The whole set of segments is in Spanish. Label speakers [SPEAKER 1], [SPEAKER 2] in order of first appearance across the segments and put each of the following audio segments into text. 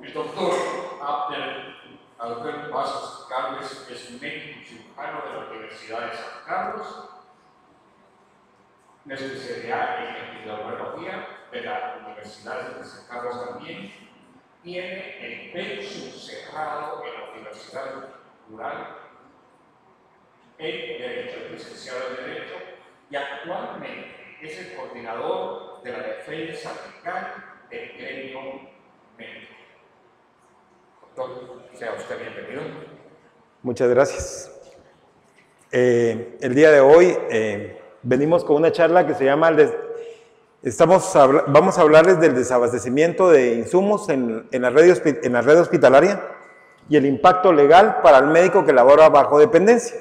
[SPEAKER 1] El doctor Abner Albert Vázquez Carles es médico cirujano de la Universidad de San Carlos, una especialidad en epidemiología de la Universidad de San Carlos también. Tiene el pensum cerrado en la Universidad Rural en Derecho, licenciado en Derecho, y actualmente es el coordinador de la defensa legal del gremio médico. Doctor, sea usted bienvenido.
[SPEAKER 2] Muchas gracias. El día de hoy venimos con una charla que se llama vamos a hablarles del desabastecimiento de insumos en la red hospitalaria y el impacto legal para el médico que labora bajo dependencia.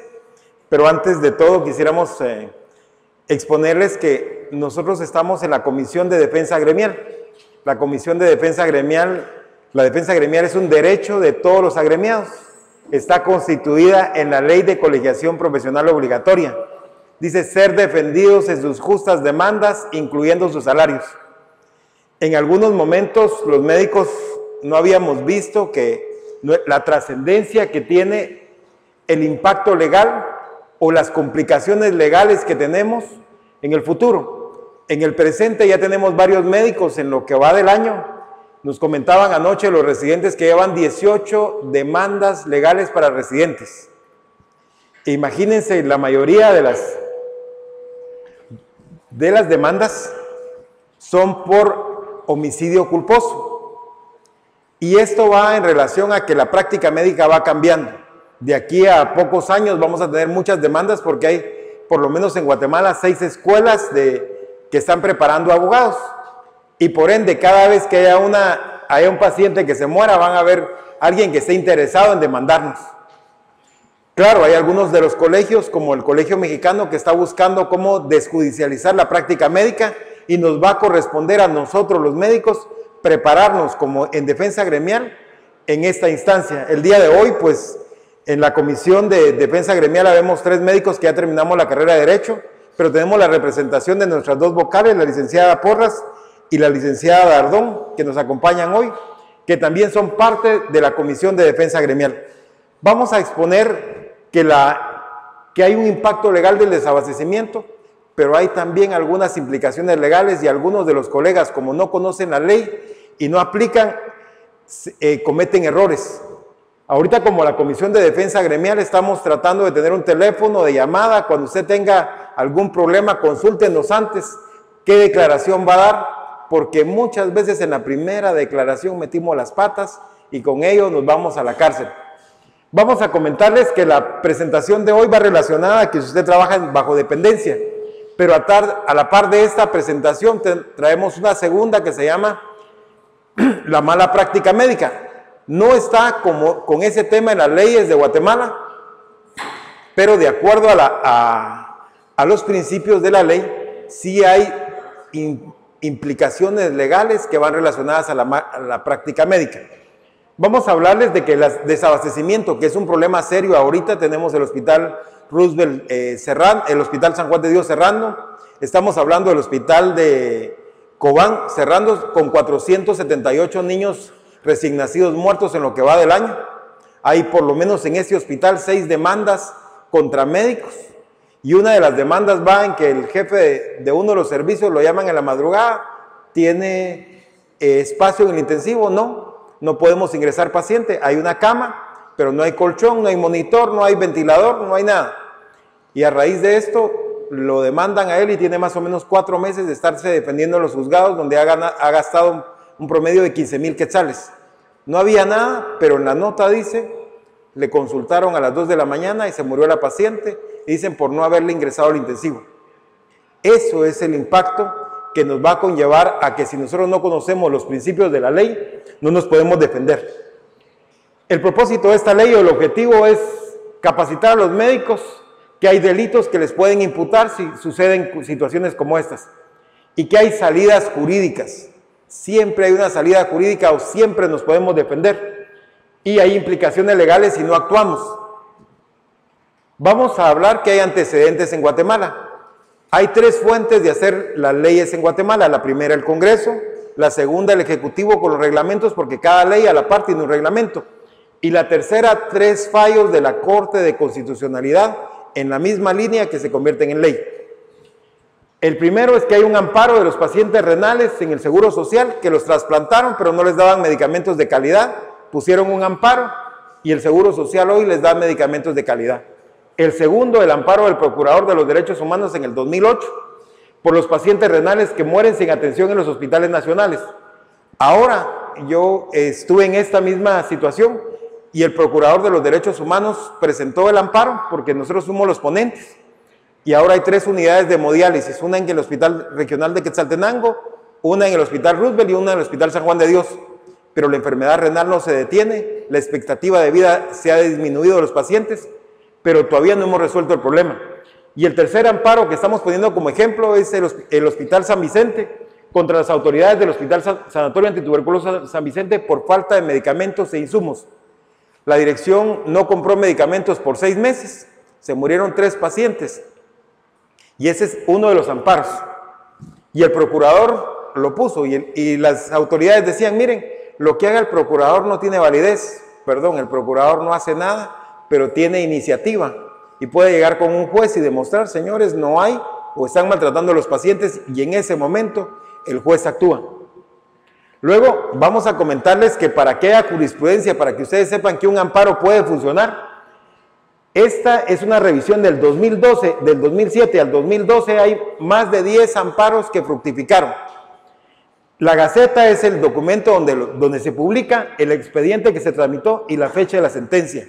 [SPEAKER 2] Pero antes de todo quisiéramos exponerles que nosotros estamos en la Comisión de Defensa Gremial. La Comisión de Defensa Gremial, la defensa gremial es un derecho de todos los agremiados. Está constituida en la Ley de Colegiación Profesional Obligatoria. Dice ser defendidos en sus justas demandas, incluyendo sus salarios. En algunos momentos los médicos no habíamos visto que la trascendencia que tiene el impacto legal o las complicaciones legales que tenemos en el futuro. En el presente ya tenemos varios médicos en lo que va del año. Nos comentaban anoche los residentes que llevan 18 demandas legales para residentes. Imagínense, la mayoría de las demandas son por homicidio culposo. Y esto va en relación a que la práctica médica va cambiando. De aquí a pocos años vamos a tener muchas demandas porque hay, por lo menos en Guatemala, 6 escuelas que están preparando abogados. Y por ende, cada vez que haya un paciente que se muera, van a haber alguien que esté interesado en demandarnos. Claro, hay algunos de los colegios, como el Colegio Mexicano, que está buscando cómo desjudicializar la práctica médica y nos va a corresponder a nosotros, los médicos, prepararnos como en defensa gremial en esta instancia. El día de hoy, pues, en la Comisión de Defensa Gremial habemos 3 médicos que ya terminamos la carrera de Derecho, pero tenemos la representación de nuestras 2 vocales, la licenciada Porras y la licenciada Dardón, que nos acompañan hoy, que también son parte de la Comisión de Defensa Gremial. Vamos a exponer que hay un impacto legal del desabastecimiento, pero hay también algunas implicaciones legales y algunos de los colegas, como no conocen la ley y no aplican, cometen errores. Ahorita, como la Comisión de Defensa Gremial, estamos tratando de tener un teléfono de llamada. Cuando usted tenga algún problema, consúltenos antes qué declaración va a dar, porque muchas veces en la primera declaración metimos las patas y con ello nos vamos a la cárcel. Vamos a comentarles que la presentación de hoy va relacionada a que si usted trabaja bajo dependencia, pero a la par de esta presentación traemos una segunda que se llama la mala práctica médica. No está con ese tema en las leyes de Guatemala, pero de acuerdo a los principios de la ley, sí hay implicaciones legales que van relacionadas a la práctica médica. Vamos a hablarles de que el desabastecimiento, que es un problema serio ahorita, tenemos el Hospital Roosevelt Serrano, el Hospital San Juan de Dios cerrando, estamos hablando del Hospital de Cobán cerrando con 478 niños recién nacidos muertos en lo que va del año. Hay por lo menos en este hospital 6 demandas contra médicos y una de las demandas va en que el jefe de uno de los servicios lo llaman en la madrugada, tiene espacio en el intensivo, no podemos ingresar paciente, hay una cama, pero no hay colchón, no hay monitor, no hay ventilador, no hay nada. Y a raíz de esto lo demandan a él y tiene más o menos 4 meses de estarse defendiendo en los juzgados, donde ha gastado un promedio de 15,000 quetzales. No había nada, pero en la nota dice, le consultaron a las 2 de la mañana y se murió la paciente, y dicen por no haberle ingresado al intensivo. Eso es el impacto que nos va a conllevar a que si nosotros no conocemos los principios de la ley, no nos podemos defender. El propósito de esta ley o el objetivo es capacitar a los médicos que hay delitos que les pueden imputar si suceden situaciones como estas y que hay salidas jurídicas. Siempre hay una salida jurídica o siempre nos podemos defender y hay implicaciones legales si no actuamos. Vamos a hablar que hay antecedentes en Guatemala. Hay 3 fuentes de hacer las leyes en Guatemala. La primera, el Congreso, La segunda, el Ejecutivo con los reglamentos, porque cada ley a la par tiene un reglamento. Y la tercera, 3 fallos de la Corte de Constitucionalidad en la misma línea que se convierten en ley. El primero es que hay un amparo de los pacientes renales en el Seguro Social que los trasplantaron, pero no les daban medicamentos de calidad. Pusieron un amparo y el Seguro Social hoy les da medicamentos de calidad. El segundo, el amparo del Procurador de los Derechos Humanos en el 2008 por los pacientes renales que mueren sin atención en los hospitales nacionales. Ahora yo estuve en esta misma situación y el Procurador de los Derechos Humanos presentó el amparo porque nosotros fuimos los ponentes. Y ahora hay 3 unidades de hemodiálisis, una en el Hospital Regional de Quetzaltenango, una en el Hospital Roosevelt y una en el Hospital San Juan de Dios. Pero la enfermedad renal no se detiene, la expectativa de vida se ha disminuido de los pacientes, pero todavía no hemos resuelto el problema. Y el tercer amparo que estamos poniendo como ejemplo es el Hospital San Vicente contra las autoridades del Hospital Sanatorio Antituberculoso San Vicente por falta de medicamentos e insumos. La dirección no compró medicamentos por 6 meses, se murieron 3 pacientes. Y ese es uno de los amparos. Y el procurador lo puso y las autoridades decían, miren, lo que haga el procurador no tiene validez. Perdón, el procurador no hace nada, pero tiene iniciativa. Y puede llegar con un juez y demostrar, señores, no hay o están maltratando a los pacientes y en ese momento el juez actúa. Luego vamos a comentarles que para que haya jurisprudencia, para que ustedes sepan que un amparo puede funcionar, esta es una revisión del 2012, del 2007 al 2012 hay más de 10 amparos que fructificaron. La Gaceta es el documento donde se publica el expediente que se tramitó y la fecha de la sentencia.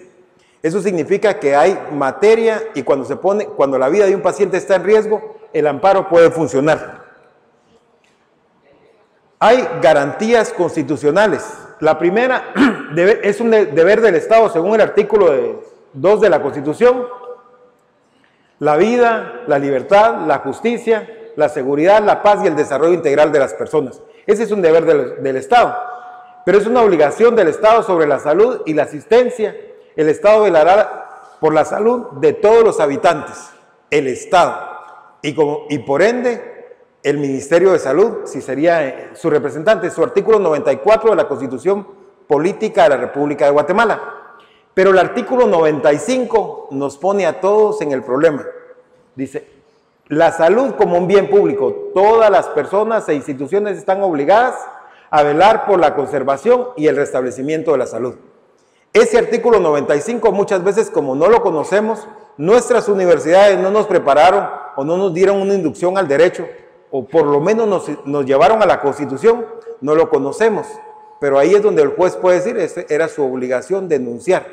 [SPEAKER 2] Eso significa que hay materia y cuando la vida de un paciente está en riesgo, el amparo puede funcionar. Hay garantías constitucionales. La primera es un deber del Estado según el artículo 2 de la Constitución, la vida, la libertad, la justicia, la seguridad, la paz y el desarrollo integral de las personas. Ese es un deber del Estado, pero es una obligación del Estado sobre la salud y la asistencia. El Estado velará por la salud de todos los habitantes, el Estado, y por ende el Ministerio de Salud, si sería su representante, su artículo 94 de la Constitución Política de la República de Guatemala. Pero el artículo 95 nos pone a todos en el problema. Dice, la salud como un bien público. Todas las personas e instituciones están obligadas a velar por la conservación y el restablecimiento de la salud. Ese artículo 95 muchas veces, como no lo conocemos, nuestras universidades no nos prepararon o no nos dieron una inducción al derecho, o por lo menos nos llevaron a la Constitución, no lo conocemos. Pero ahí es donde el juez puede decir, era su obligación denunciar.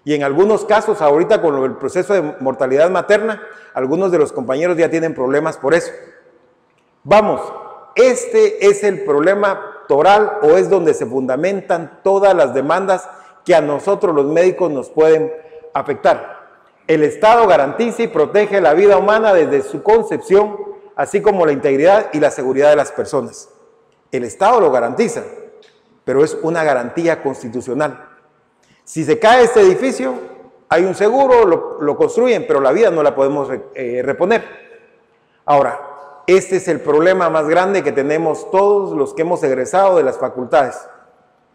[SPEAKER 2] Y en algunos casos, ahorita con el proceso de mortalidad materna, algunos de los compañeros ya tienen problemas por eso. Vamos, este es el problema toral o es donde se fundamentan todas las demandas que a nosotros los médicos nos pueden afectar. El Estado garantiza y protege la vida humana desde su concepción, así como la integridad y la seguridad de las personas. El Estado lo garantiza, pero es una garantía constitucional. Si se cae este edificio, hay un seguro, lo construyen, pero la vida no la podemos reponer. Ahora, este es el problema más grande que tenemos todos los que hemos egresado de las facultades.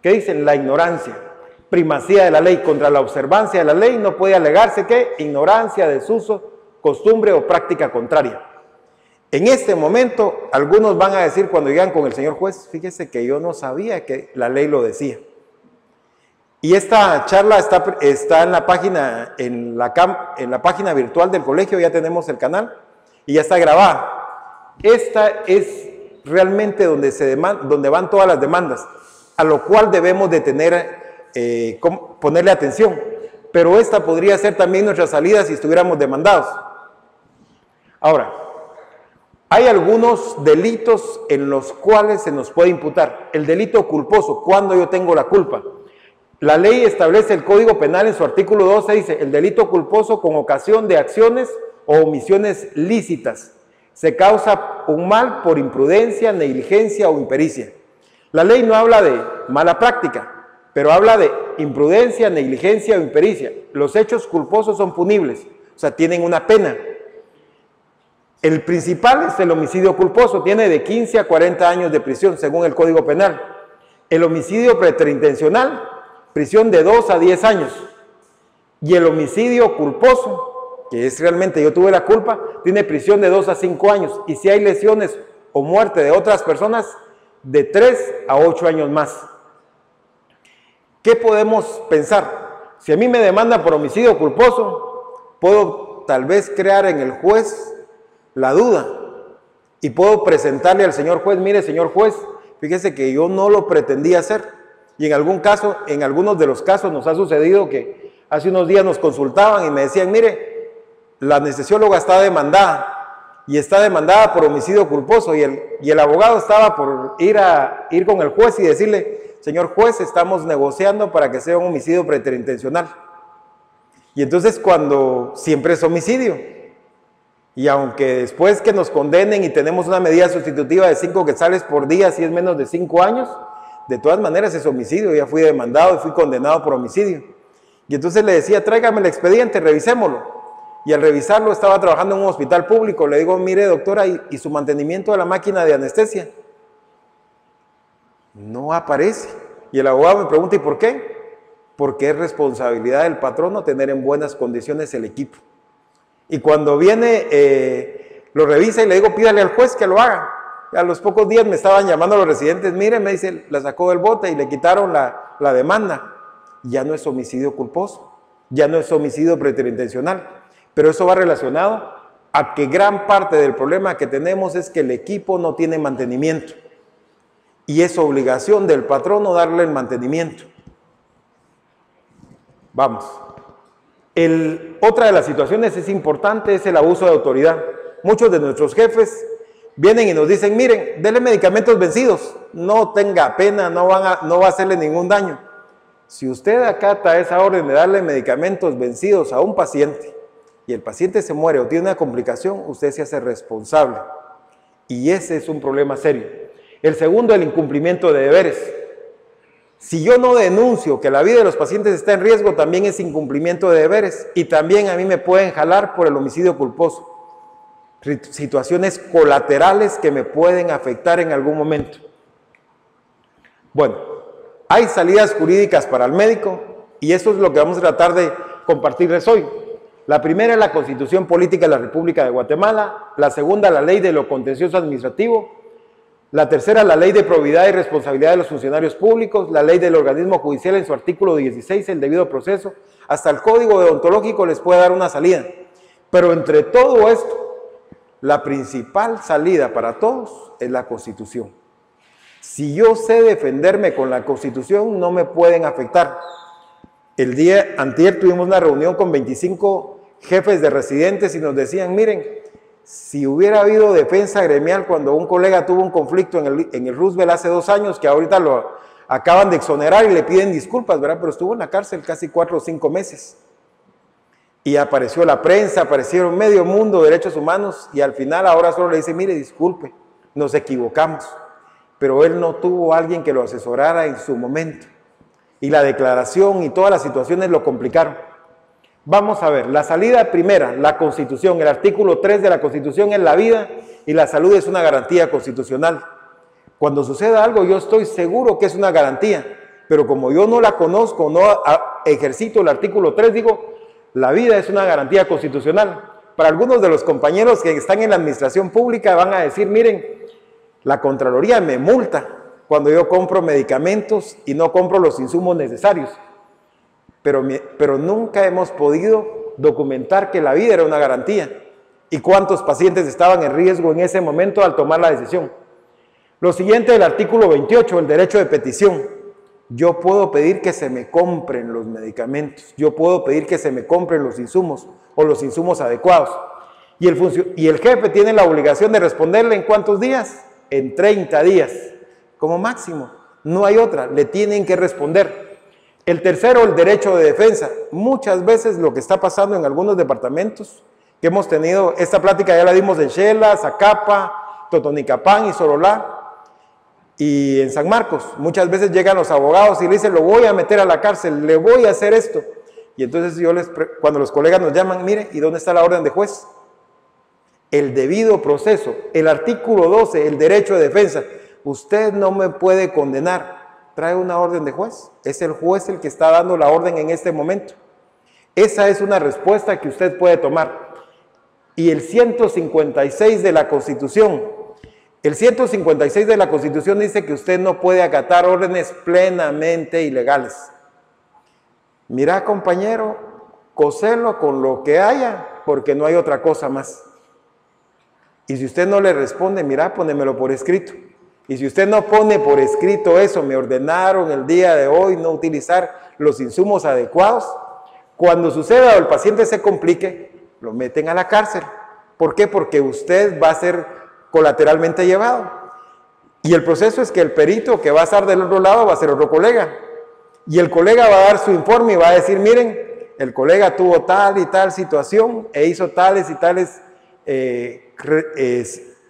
[SPEAKER 2] ¿Qué dicen? La ignorancia, primacía de la ley. Contra la observancia de la ley no puede alegarse que ignorancia, desuso, costumbre o práctica contraria. En este momento, algunos van a decir cuando llegan con el señor juez, fíjese que yo no sabía que la ley lo decía. Y esta charla está en la página, en la página virtual del colegio, ya tenemos el canal y ya está grabada. Esta es realmente donde van todas las demandas, a lo cual debemos de ponerle atención. Pero esta podría ser también nuestra salida si estuviéramos demandados. Ahora, hay algunos delitos en los cuales se nos puede imputar. El delito culposo, cuando yo tengo la culpa. La ley establece el Código Penal en su artículo 12, dice, el delito culposo con ocasión de acciones o omisiones lícitas. Se causa un mal por imprudencia, negligencia o impericia. La ley no habla de mala práctica, pero habla de imprudencia, negligencia o impericia. Los hechos culposos son punibles, o sea, tienen una pena. El principal es el homicidio culposo, tiene de 15 a 40 años de prisión según el Código Penal. El homicidio preterintencional, prisión de 2 a 10 años. Y el homicidio culposo, que es realmente yo tuve la culpa, tiene prisión de 2 a 5 años. Y si hay lesiones o muerte de otras personas, de 3 a 8 años más. ¿Qué podemos pensar? Si a mí me demandan por homicidio culposo, puedo tal vez crear en el juez la duda y puedo presentarle al señor juez, mire señor juez, fíjese que yo no lo pretendía hacer. Y en algún caso, en algunos de los casos nos ha sucedido que hace unos días nos consultaban y me decían, mire, la anestesióloga está demandada y está demandada por homicidio culposo y el abogado estaba por ir con el juez y decirle, señor juez, estamos negociando para que sea un homicidio preterintencional. Y entonces cuando siempre es homicidio, y aunque después que nos condenen y tenemos una medida sustitutiva de 5 quetzales por día, si es menos de 5 años, de todas maneras es homicidio, ya fui demandado y fui condenado por homicidio. Y entonces le decía, tráigame el expediente, revisémoslo. Y al revisarlo estaba trabajando en un hospital público, le digo, mire doctora, ¿y su mantenimiento de la máquina de anestesia? No aparece. Y el abogado me pregunta, ¿y por qué? Porque es responsabilidad del patrono tener en buenas condiciones el equipo. Y cuando viene, lo revisa y le digo, pídale al juez que lo haga. Y a los pocos días me estaban llamando los residentes, mire, me dice, la sacó del bote y le quitaron la demanda. Ya no es homicidio culposo, ya no es homicidio preterintencional. Pero eso va relacionado a que gran parte del problema que tenemos es que el equipo no tiene mantenimiento. Y es obligación del patrono darle el mantenimiento. Vamos. Otra de las situaciones es importante, es el abuso de autoridad. Muchos de nuestros jefes vienen y nos dicen, miren, denle medicamentos vencidos, no tenga pena, no va a hacerle ningún daño. Si usted acata esa orden de darle medicamentos vencidos a un paciente y el paciente se muere o tiene una complicación, usted se hace responsable. Y ese es un problema serio. El segundo, el incumplimiento de deberes. Si yo no denuncio que la vida de los pacientes está en riesgo, también es incumplimiento de deberes y también a mí me pueden jalar por el homicidio culposo. Situaciones colaterales que me pueden afectar en algún momento. Bueno, hay salidas jurídicas para el médico y eso es lo que vamos a tratar de compartirles hoy. La primera es la Constitución Política de la República de Guatemala, la segunda la Ley de lo Contencioso Administrativo, la tercera, la Ley de Probidad y Responsabilidad de los Funcionarios Públicos, la Ley del Organismo Judicial en su artículo 16, el debido proceso, hasta el Código Deontológico les puede dar una salida. Pero entre todo esto, la principal salida para todos es la Constitución. Si yo sé defenderme con la Constitución, no me pueden afectar. El día antier tuvimos una reunión con 25 jefes de residentes y nos decían, miren, si hubiera habido defensa gremial cuando un colega tuvo un conflicto en el Roosevelt hace 2 años, que ahorita lo acaban de exonerar y le piden disculpas, ¿verdad? Pero estuvo en la cárcel casi 4 o 5 meses. Y apareció la prensa, aparecieron medio mundo de derechos humanos y al final ahora solo le dice, mire, disculpe, nos equivocamos. Pero él no tuvo a alguien que lo asesorara en su momento. Y la declaración y todas las situaciones lo complicaron. Vamos a ver, la salida primera, la Constitución, el artículo 3 de la Constitución es la vida y la salud es una garantía constitucional. Cuando suceda algo yo estoy seguro que es una garantía, pero como yo no la conozco, no ejercito el artículo 3, digo, la vida es una garantía constitucional. Para algunos de los compañeros que están en la administración pública van a decir, miren, la Contraloría me multa cuando yo compro medicamentos y no compro los insumos necesarios. Pero nunca hemos podido documentar que la vida era una garantía y cuántos pacientes estaban en riesgo en ese momento al tomar la decisión. Lo siguiente del artículo 28, el derecho de petición. Yo puedo pedir que se me compren los medicamentos, yo puedo pedir que se me compren los insumos o los insumos adecuados. Y el jefe tiene la obligación de responderle en ¿cuántos días? En 30 días, como máximo. No hay otra, le tienen que responder. El tercero, el derecho de defensa. Muchas veces lo que está pasando en algunos departamentos que hemos tenido, esta plática ya la dimos en Xela, Zacapa, Totonicapán y Sorolá y en San Marcos. Muchas veces llegan los abogados y le dicen, lo voy a meter a la cárcel, le voy a hacer esto. Y entonces cuando los colegas nos llaman, mire, ¿y dónde está la orden de juez? el debido proceso, el artículo 12, el derecho de defensa. Usted no me puede condenar. Trae una orden de juez. Es el juez el que está dando la orden en este momento. Esa es una respuesta que usted puede tomar. Y el 156 de la Constitución, el 156 de la Constitución dice que usted no puede acatar órdenes plenamente ilegales. Mira, compañero, coselo con lo que haya, porque no hay otra cosa más. Y si usted no le responde, mira, pónemelo por escrito. Y si usted no pone por escrito eso, me ordenaron el día de hoy no utilizar los insumos adecuados, cuando suceda o el paciente se complique, lo meten a la cárcel. ¿Por qué? Porque usted va a ser colateralmente llevado. Y el proceso es que el perito que va a estar del otro lado va a ser otro colega. Y el colega va a dar su informe y va a decir, miren, el colega tuvo tal y tal situación e hizo tales y tales,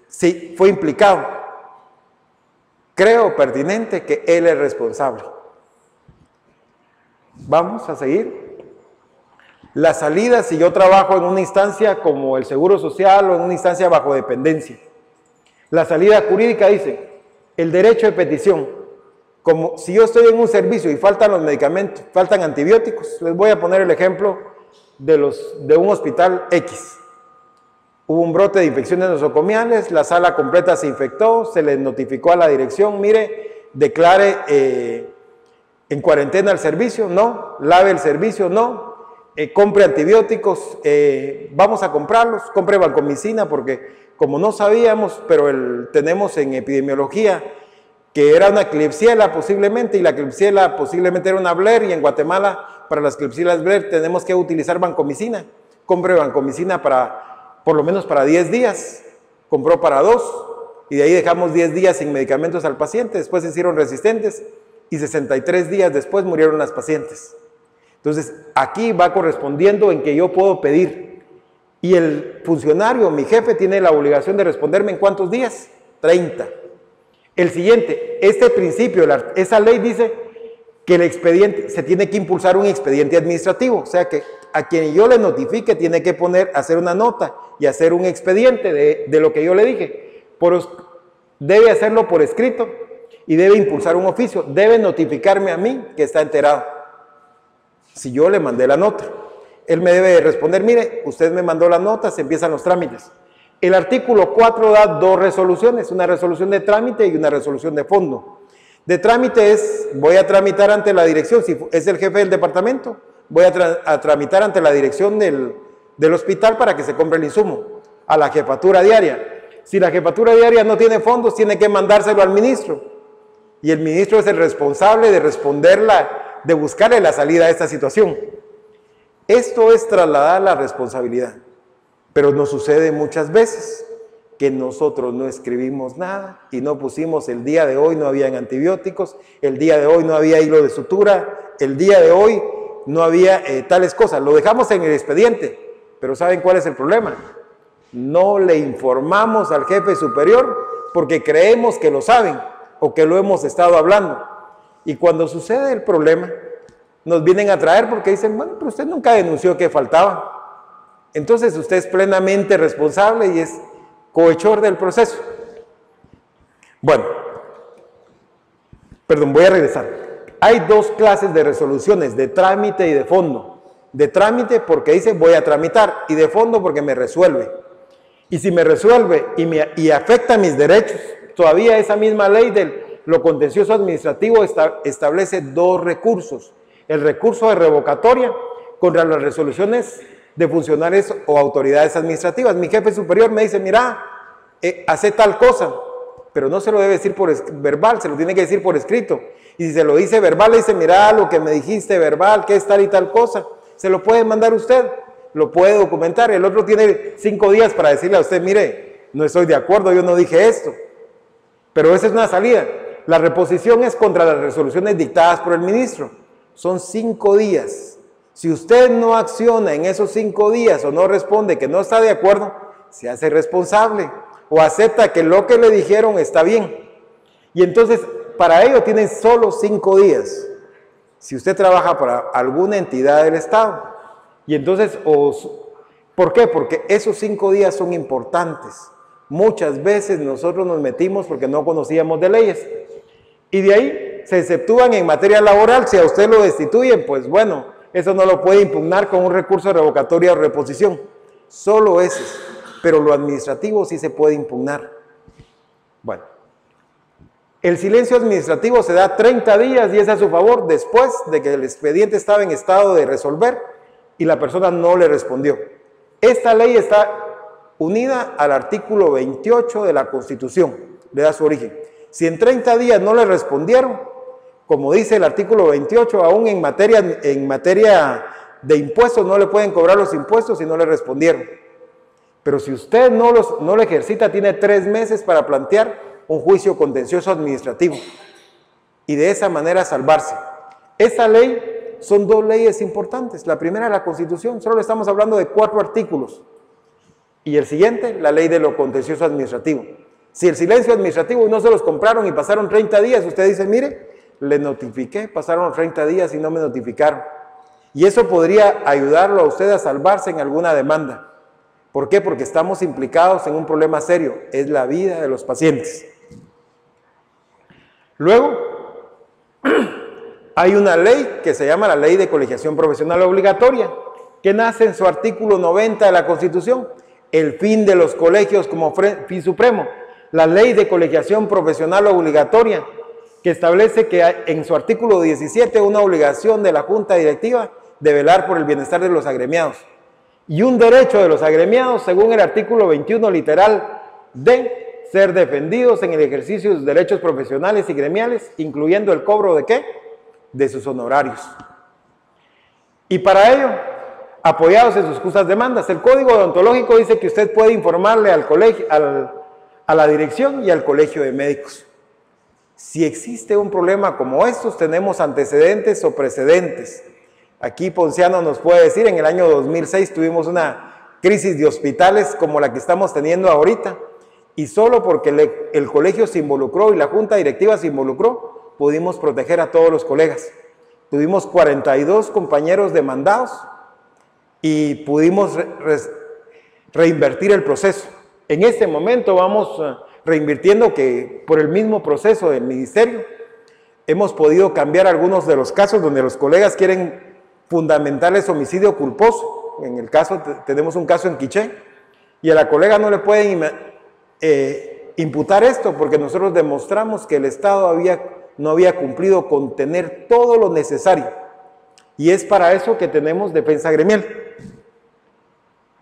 [SPEAKER 2] sí, fue implicado. Creo pertinente que él es responsable. Vamos a seguir. La salida, si yo trabajo en una instancia como el Seguro Social o en una instancia bajo dependencia. La salida jurídica dice, el derecho de petición. Como si yo estoy en un servicio y faltan los medicamentos, faltan antibióticos, les voy a poner el ejemplo de un hospital X. Hubo un brote de infecciones nosocomiales, la sala completa se infectó, se le notificó a la dirección, mire, declare en cuarentena el servicio, no, lave el servicio, no, compre antibióticos, vamos a comprarlos, compre vancomicina, porque como no sabíamos, pero tenemos en epidemiología que era una Klebsiella posiblemente, y la Klebsiella posiblemente era una Blair, y en Guatemala para las Klebsiellas Blair tenemos que utilizar vancomicina. Compre vancomicina por lo menos para 10 días, compró para 2, y de ahí dejamos 10 días sin medicamentos al paciente, después se hicieron resistentes, y 63 días después murieron las pacientes. Entonces, aquí va correspondiendo en que yo puedo pedir, y el funcionario, mi jefe, tiene la obligación de responderme en ¿cuántos días? 30. El siguiente, este principio, esa ley dice que el expediente, se tiene que impulsar un expediente administrativo, o sea que a quien yo le notifique tiene que hacer una nota y hacer un expediente de lo que yo le dije. Debe hacerlo por escrito y debe impulsar un oficio, debe notificarme a mí que está enterado. Si yo le mandé la nota, él me debe responder, mire, usted me mandó la nota, se empiezan los trámites. El artículo 4 da 2 resoluciones, una resolución de trámite y una resolución de fondo. De trámite voy a tramitar ante la dirección, si es el jefe del departamento, voy a tramitar ante la dirección del hospital para que se compre el insumo, a la jefatura diaria. Si la jefatura diaria no tiene fondos, tiene que mandárselo al ministro. Y el ministro es el responsable de de buscarle la salida a esta situación. Esto es trasladar la responsabilidad. Pero nos sucede muchas veces que nosotros no escribimos nada y no pusimos el día de hoy no habían antibióticos, el día de hoy no había hilo de sutura, el día de hoy no había tales cosas. Lo dejamos en el expediente, pero ¿saben cuál es el problema? No le informamos al jefe superior porque creemos que lo saben o que lo hemos estado hablando. Y cuando sucede el problema, nos vienen a traer porque dicen, bueno, pero usted nunca denunció que faltaba. Entonces usted es plenamente responsable y es cohechor del proceso. Bueno, perdón, voy a regresar. Hay 2 clases de resoluciones, de trámite y de fondo. De trámite porque dice voy a tramitar, y de fondo porque me resuelve. Y si me resuelve y afecta mis derechos, todavía esa misma ley de lo contencioso administrativo establece 2 recursos. El recurso de revocatoria contra las resoluciones de funcionarios o autoridades administrativas. Mi jefe superior me dice, mira, hace tal cosa, pero no se lo debe decir por verbal, se lo tiene que decir por escrito. Y si se lo dice verbal, le dice, mira, lo que me dijiste verbal, que es tal y tal cosa, se lo puede mandar usted, lo puede documentar. El otro tiene 5 días para decirle a usted, mire, no estoy de acuerdo, yo no dije esto. Pero esa es una salida. La reposición es contra las resoluciones dictadas por el ministro. Son 5 días. Si usted no acciona en esos 5 días o no responde que no está de acuerdo, se hace responsable o acepta que lo que le dijeron está bien. Y entonces, para ello tienen solo 5 días. Si usted trabaja para alguna entidad del Estado, y entonces ¿Por qué? Porque esos 5 días son importantes. Muchas veces nosotros nos metimos porque no conocíamos de leyes. Y de ahí se exceptúan en materia laboral. Si a usted lo destituyen, pues bueno, eso no lo puede impugnar con un recurso de revocatoria o reposición. Solo ese. Pero lo administrativo sí se puede impugnar. Bueno. El silencio administrativo se da 30 días y es a su favor después de que el expediente estaba en estado de resolver y la persona no le respondió. Esta ley está unida al artículo 28 de la Constitución, le da su origen. Si en 30 días no le respondieron, como dice el artículo 28, aún en materia de impuestos no le pueden cobrar los impuestos si no le respondieron. Pero si usted no lo ejercita, tiene 3 meses para plantear un juicio contencioso administrativo y de esa manera salvarse. Esta ley son 2 leyes importantes. La primera, la Constitución, solo estamos hablando de 4 artículos. Y el siguiente, la ley de lo contencioso administrativo. Si el silencio administrativo no se los compraron y pasaron 30 días, usted dice, mire, le notifiqué, pasaron 30 días y no me notificaron. Y eso podría ayudarlo a usted a salvarse en alguna demanda. ¿Por qué? Porque estamos implicados en un problema serio, es la vida de los pacientes. Luego, hay una ley que se llama la Ley de Colegiación Profesional Obligatoria, que nace en su artículo 90 de la Constitución, el fin de los colegios como fin supremo. La Ley de Colegiación Profesional Obligatoria, que establece que en su artículo 17 una obligación de la Junta Directiva de velar por el bienestar de los agremiados. Y un derecho de los agremiados, según el artículo 21 literal D, ser defendidos en el ejercicio de sus derechos profesionales y gremiales, incluyendo el cobro ¿de qué? De sus honorarios. Y para ello, apoyados en sus justas demandas, el Código Odontológico dice que usted puede informarle al colegio, a la dirección y al colegio de médicos. Si existe un problema como estos, tenemos antecedentes o precedentes. Aquí Ponciano nos puede decir, en el año 2006 tuvimos una crisis de hospitales como la que estamos teniendo ahorita, y solo porque el colegio se involucró y la junta directiva se involucró, pudimos proteger a todos los colegas. Tuvimos 42 compañeros demandados y pudimos reinvertir el proceso. En este momento vamos reinvirtiendo que por el mismo proceso del ministerio hemos podido cambiar algunos de los casos donde los colegas quieren fundamentarles homicidio culposo. En el caso, tenemos un caso en Quiché, y a la colega no le pueden imputar esto porque nosotros demostramos que el Estado no había cumplido con tener todo lo necesario. Y es para eso que tenemos defensa gremial.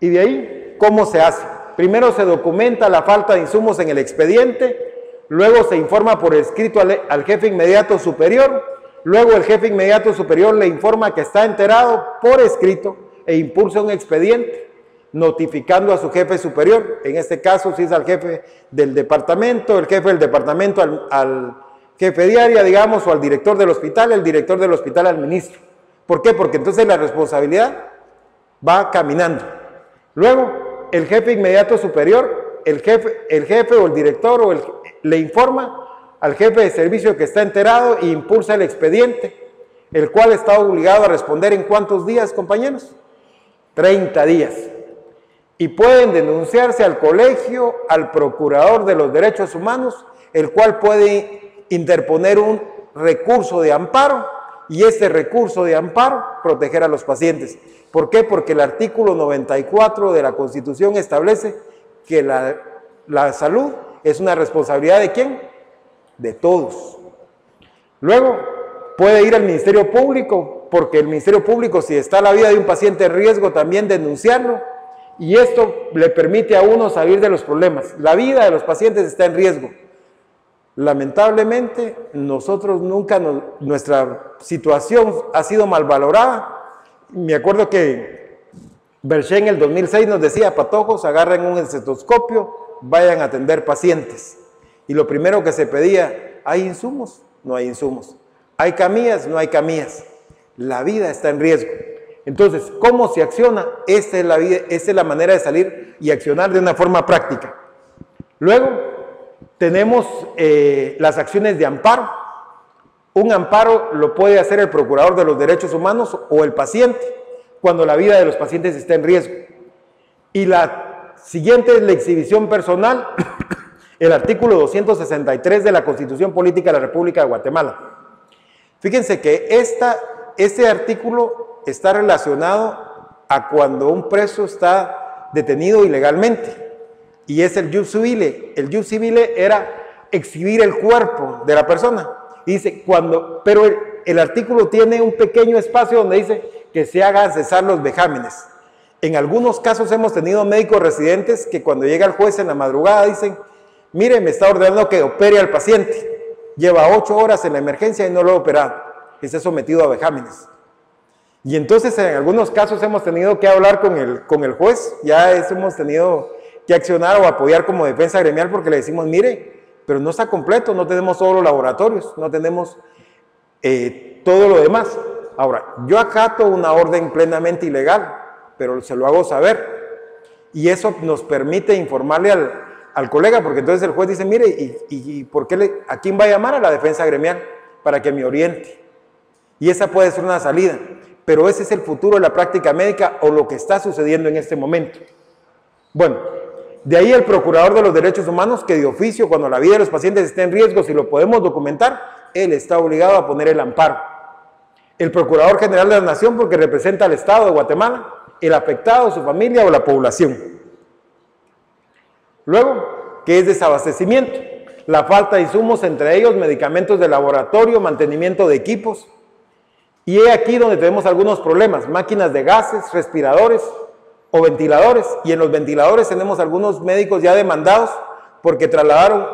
[SPEAKER 2] Y de ahí, ¿cómo se hace? Primero se documenta la falta de insumos en el expediente, luego se informa por escrito al jefe inmediato superior, luego el jefe inmediato superior le informa que está enterado por escrito e impulsa un expediente notificando a su jefe superior. En este caso, si es al jefe del departamento, el jefe del departamento al jefe de área, digamos, o al director del hospital, el director del hospital al ministro. ¿Por qué? Porque entonces la responsabilidad va caminando. Luego, el jefe inmediato superior, el jefe o el director le informa al jefe de servicio que está enterado e impulsa el expediente, el cual está obligado a responder en ¿cuántos días, compañeros? 30 días. Y pueden denunciarse al colegio, al procurador de los derechos humanos, el cual puede interponer un recurso de amparo, y ese recurso de amparo proteger a los pacientes. ¿Por qué? Porque el artículo 94 de la Constitución establece que la salud es una responsabilidad ¿de quién? De todos. Luego puede ir al Ministerio Público, porque el Ministerio Público, si está la vida de un paciente en riesgo, también denunciarlo, y esto le permite a uno salir de los problemas. La vida de los pacientes está en riesgo. Lamentablemente, nosotros nunca, nuestra situación ha sido mal valorada. Me acuerdo que Berché en el 2006 nos decía, patojos, agarren un estetoscopio, vayan a atender pacientes. Y lo primero que se pedía, ¿hay insumos? No hay insumos. ¿Hay camillas? No hay camillas. La vida está en riesgo. Entonces, ¿cómo se acciona? Esta es la manera de salir y accionar de una forma práctica. Luego, tenemos las acciones de amparo. Un amparo lo puede hacer el procurador de los derechos humanos o el paciente cuando la vida de los pacientes está en riesgo. Y la siguiente es la exhibición personal, el artículo 263 de la Constitución Política de la República de Guatemala. Fíjense que este artículo está relacionado a cuando un preso está detenido ilegalmente, y es el jus civile. El jus civile era exhibir el cuerpo de la persona. Y dice, pero el artículo tiene un pequeño espacio donde dice que se haga cesar los vejámenes. En algunos casos hemos tenido médicos residentes que cuando llega el juez en la madrugada dicen, mire, me está ordenando que opere al paciente. Lleva 8 horas en la emergencia y no lo ha operado. Está sometido a vejámenes. Y entonces en algunos casos hemos tenido que hablar con el juez, ya hemos tenido que accionar o apoyar como defensa gremial porque le decimos, mire, pero no está completo, no tenemos todos los laboratorios, no tenemos todo lo demás. Ahora, yo acato una orden plenamente ilegal, pero se lo hago saber. Y eso nos permite informarle al colega, porque entonces el juez dice, mire, ¿y por qué a quién va a llamar? A la defensa gremial, para que me oriente. Y esa puede ser una salida, pero ese es el futuro de la práctica médica o lo que está sucediendo en este momento. Bueno, de ahí el Procurador de los Derechos Humanos, que de oficio, cuando la vida de los pacientes esté en riesgo, si lo podemos documentar, él está obligado a poner el amparo. El Procurador General de la Nación, porque representa al Estado de Guatemala, el afectado, su familia o la población. Luego, ¿qué es desabastecimiento? La falta de insumos, entre ellos medicamentos de laboratorio, mantenimiento de equipos. Y es aquí donde tenemos algunos problemas, máquinas de gases, respiradores o ventiladores. Y en los ventiladores tenemos algunos médicos ya demandados porque trasladaron,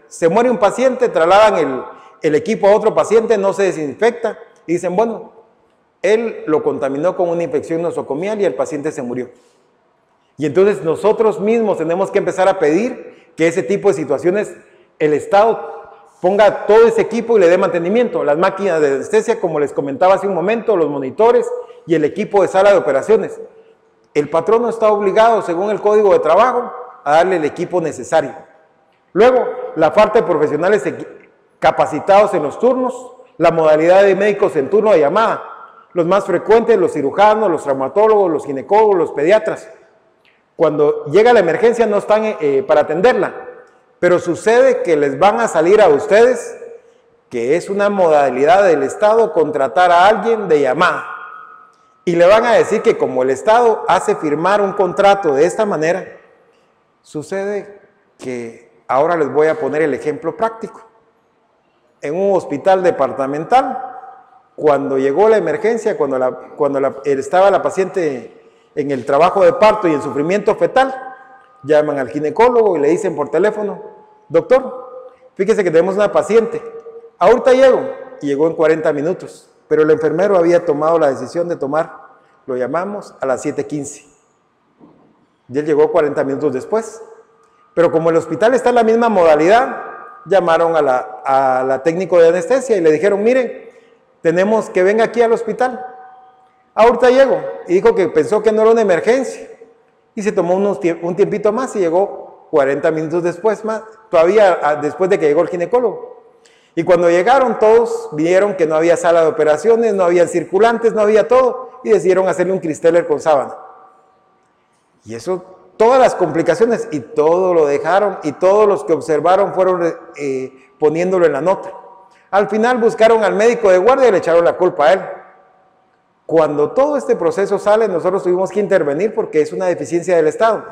[SPEAKER 2] se muere un paciente, trasladan el equipo a otro paciente, no se desinfecta y dicen, bueno, él lo contaminó con una infección nosocomial y el paciente se murió. Y entonces nosotros mismos tenemos que empezar a pedir que ese tipo de situaciones el Estado ponga todo ese equipo y le dé mantenimiento. Las máquinas de anestesia, como les comentaba hace un momento, los monitores y el equipo de sala de operaciones. El patrono está obligado, según el Código de Trabajo, a darle el equipo necesario. Luego, la falta de profesionales capacitados en los turnos, la modalidad de médicos en turno de llamada. Los más frecuentes, los cirujanos, los traumatólogos, los ginecólogos, los pediatras. Cuando llega la emergencia no están para atenderla, pero sucede que les van a salir a ustedes, que es una modalidad del Estado, contratar a alguien de llamada. Y le van a decir que como el Estado hace firmar un contrato de esta manera, sucede que ahora les voy a poner el ejemplo práctico. En un hospital departamental, cuando llegó la emergencia, cuando estaba la paciente en el trabajo de parto y en sufrimiento fetal, llaman al ginecólogo y le dicen por teléfono, doctor, fíjese que tenemos una paciente, ahorita llego, y llegó en 40 minutos, pero el enfermero había tomado la decisión de lo llamamos a las 7:15, y él llegó 40 minutos después, pero como el hospital está en la misma modalidad, llamaron a la técnico de anestesia y le dijeron, miren, tenemos que venga aquí al hospital, ahorita llego, y dijo que pensó que no era una emergencia, y se tomó un tiempito más y llegó 40 minutos después, todavía después de que llegó el ginecólogo. Y cuando llegaron todos, vieron que no había sala de operaciones, no había circulantes, no había todo, y decidieron hacerle un cristeller con sábana. Y eso, todas las complicaciones, y todo lo dejaron, y todos los que observaron fueron poniéndolo en la nota. Al final buscaron al médico de guardia y le echaron la culpa a él. Cuando todo este proceso sale, nosotros tuvimos que intervenir porque es una deficiencia del Estado.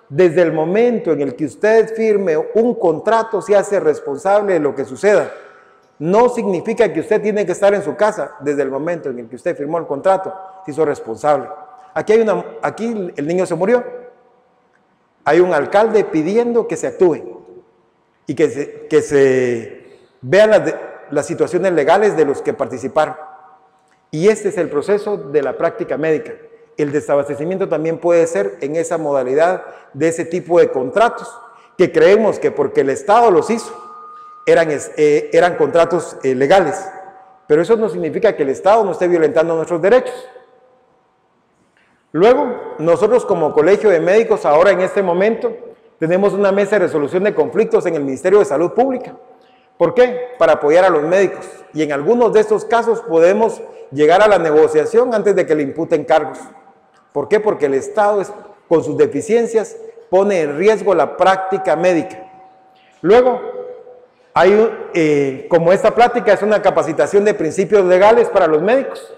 [SPEAKER 2] Desde el momento en el que usted firme un contrato, se hace responsable de lo que suceda. No significa que usted tiene que estar en su casa. Desde el momento en el que usted firmó el contrato, se hizo responsable. Aquí el niño se murió. Hay un alcalde pidiendo que se actúe y que se vean las situaciones legales de los que participaron. Y este es el proceso de la práctica médica. El desabastecimiento también puede ser en esa modalidad de ese tipo de contratos, que creemos que porque el Estado los hizo, eran contratos legales. Pero eso no significa que el Estado no esté violentando nuestros derechos. Luego, nosotros como Colegio de Médicos, ahora en este momento, tenemos una mesa de resolución de conflictos en el Ministerio de Salud Pública. ¿Por qué? Para apoyar a los médicos. Y en algunos de estos casos podemos llegar a la negociación antes de que le imputen cargos. ¿Por qué? Porque el Estado con sus deficiencias, pone en riesgo la práctica médica. Luego, como esta plática es una capacitación de principios legales para los médicos,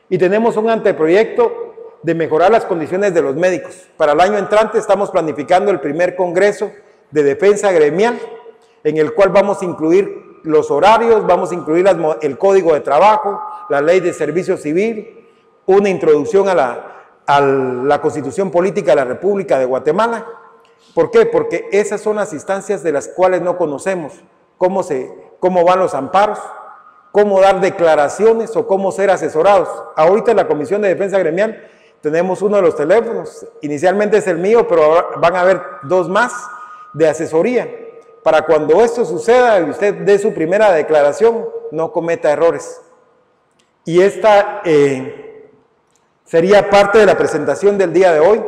[SPEAKER 2] y tenemos un anteproyecto de mejorar las condiciones de los médicos. Para el año entrante estamos planificando el primer congreso de defensa gremial, en el cual vamos a incluir los horarios, vamos a incluir el código de trabajo, la ley de servicio civil, una introducción a la Constitución Política de la República de Guatemala. ¿Por qué? Porque esas son las instancias de las cuales no conocemos cómo van los amparos, cómo dar declaraciones o cómo ser asesorados. Ahorita en la Comisión de Defensa Gremial tenemos uno de los teléfonos, inicialmente es el mío, pero ahora van a haber 2 más de asesoría, para cuando esto suceda y usted dé su primera declaración, no cometa errores. Y esta sería parte de la presentación del día de hoy.